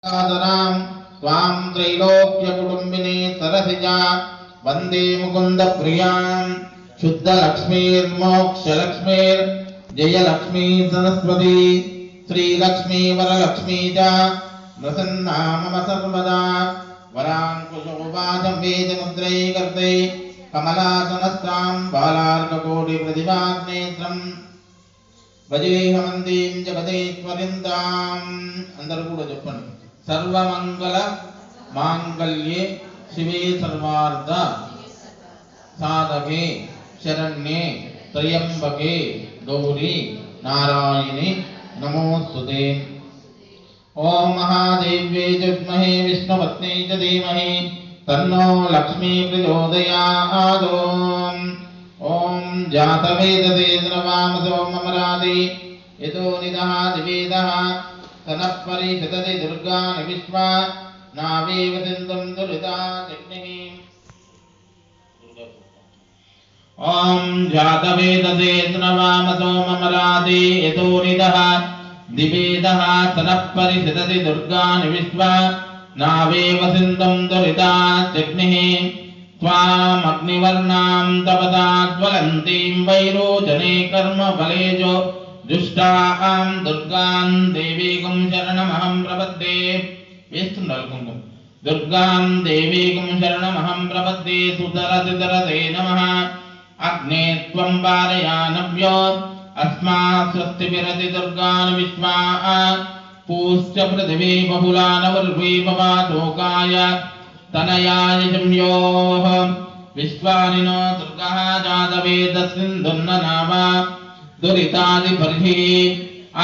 त्वां त्रैलोक्यकुटुम्बिनी सरसिजा वन्दे मुकुन्दप्रियां शुद्धलक्ष्मीर्मोक्षलक्ष्मीर्जयलक्ष्मी सरस्वती श्रीलक्ष्मी वरलक्ष्मी च प्रसन्ना मम सर्वदा वराङ्कुशोपाचं वेदमुद्रैकर्ते कमलासनस्तां बालार्ककोटिप्रतिभाग्नेत्रम् वजेहमन्तीं जगदेश्वरिन्दाम् अंदर कूड़ा चेप्पंడి सर्वमंगल मांगल्ये शिवे सर्वार्थ साधके शरण्ये त्र्यंबके गौरी नारायणी नमोस्तुते। ओम महादेव्ये च विद्महे विष्णुपत्न्यै च धीमहि तन्नो लक्ष्मी प्रचोदयात्। ओम जातवेदते द्रवामसो ममरादि यतो निदः दिवेदः तनः परिषदति दुर्गानि विश्वा नावेव सिन्धुं दुरिता जग्निः। ओम जातवेदते द्रवामसो ममरादि यतो निदः दिवेदः तनः परिषदति दुर्गानि विश्वा नावेव सिन्धुं दुरिता जग्निः। त्वामग्निवर्णां तपसा ज्वलन्तीं वैरोचने कर्मफलेजो दुष्टां दुर्गां देवीं शरणमहं प्रपद्ये। వేస్తున్నారు కుంకుమ దుర్గాం దేవీం శరణమహం ప్రపద్యే సుతరతితరతే నమః అగ్నే త్వం పారయానవ్యో అస్మాత్ స్వస్తిభిరతి దుర్గాన్ విశ్వా పూశ్చ పృథివీ బహుళానవర్వీ భవాతోకాయ तनयाय जम्योः विश्वानिनो दुर्गः जातवेदस्सिन्धुर्न नाम दुरितादिपर्हि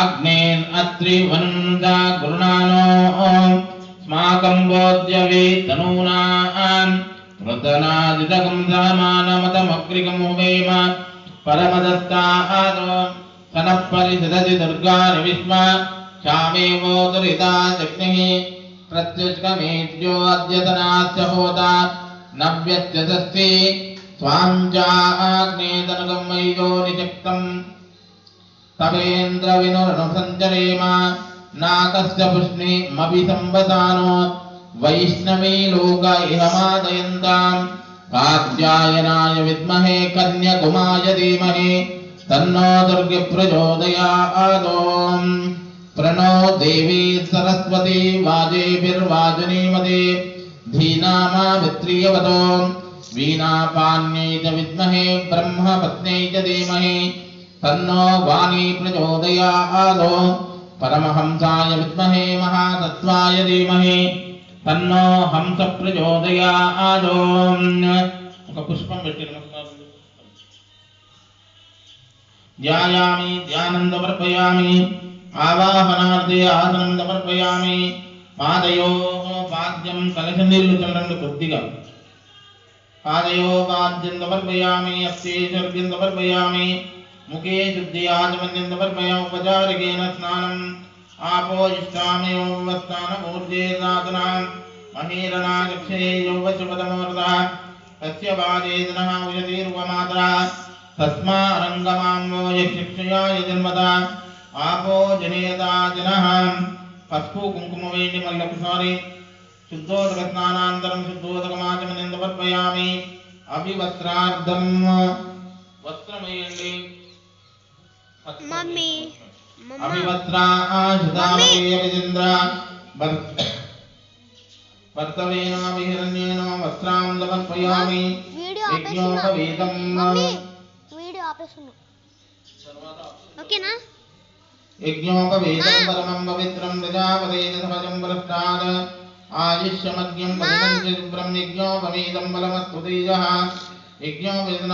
अग्नेन् अत्रिवनुन्दा गुरुणानो स्माकं बोध्यवे तनूनां प्रतनादितकं समानमतमग्रिकं वेम परमदत्तादो तनः परिषदति दुर्गानि विश्वा शामेवो दुरिता जग्निः। प्रत्युष्कमेत्यो अद्यतनास्य होता नव्यत्यजस्ति स्वां चाग्नेतनुगं वैजो निशक्तम् तवेन्द्रविनुरनुसञ्चरेम नाकस्य पुष्णिमभिसंवसानो वैष्णवी लोक इहमादयन्ताम् कात्यायनाय विद्महे कन्याकुमाय धीमहि तन्नो दुर्गे प्रचोदयात्। प्रणो देवी सरस्वती वाजेभिर्वाजनीमते धीनामावित्रियवतो वीणापान्यै च विद्महे ब्रह्मपत्न्यै च धीमहि तन्नो वाणी प्रचोदयात्। परमहंसाय विद्महे महासत्त्वाय धीमहि तन्नो हंस प्रचोदयात्। ఒక పుష్పం పెట్టి నమస్కారం ధ్యాయామి ధ్యానం సమర్పయామి ఆవాహనార్థే ఆసనం సమర్పయామి। పాదయోః పాద్యం కలశ నీళ్లు చల్లండి కొద్దిగా పాదయో పాద్యం సమర్పయామి హస్తే శర్ఘ్యం సమర్పయామి ముఖే శుద్ధి ఆచమన్యం సమర్పయామి ఉపచారికేన స్నానం आपो इष्टामयोः स्नानमूर्जे साधनां महीरणागक्षे यौवशपदमूर्धः तस्य बालेदनः उयतिरुपमातरः तस्मारङ्गमाम्बो यक्षयाय जन्मदा आपो जनेता जनः। पस्पु कुङ्कुमवेण्डि मल्लकुसारि शुद्धोदक स्नानान्तरं शुद्धोदकमाचमनं समर्पयामि। अभिवस्त्रार्धं वस्त्रमेयण्डि मम्मी अभिवस्त्राशुदामयेन्द्र भर्तवेनाभिहिरण्येन वस्त्रां समर्पयामि। यज्ञोपवीतं यज्ञोपवीतं परमं पवित्रं प्रजापतेन सहजं पुरस्तात् आयुष्यमग्न्यं पतितं चित्रं यज्ञोपवीतं बलमस्तु तेजः। यज्ञोपवीतं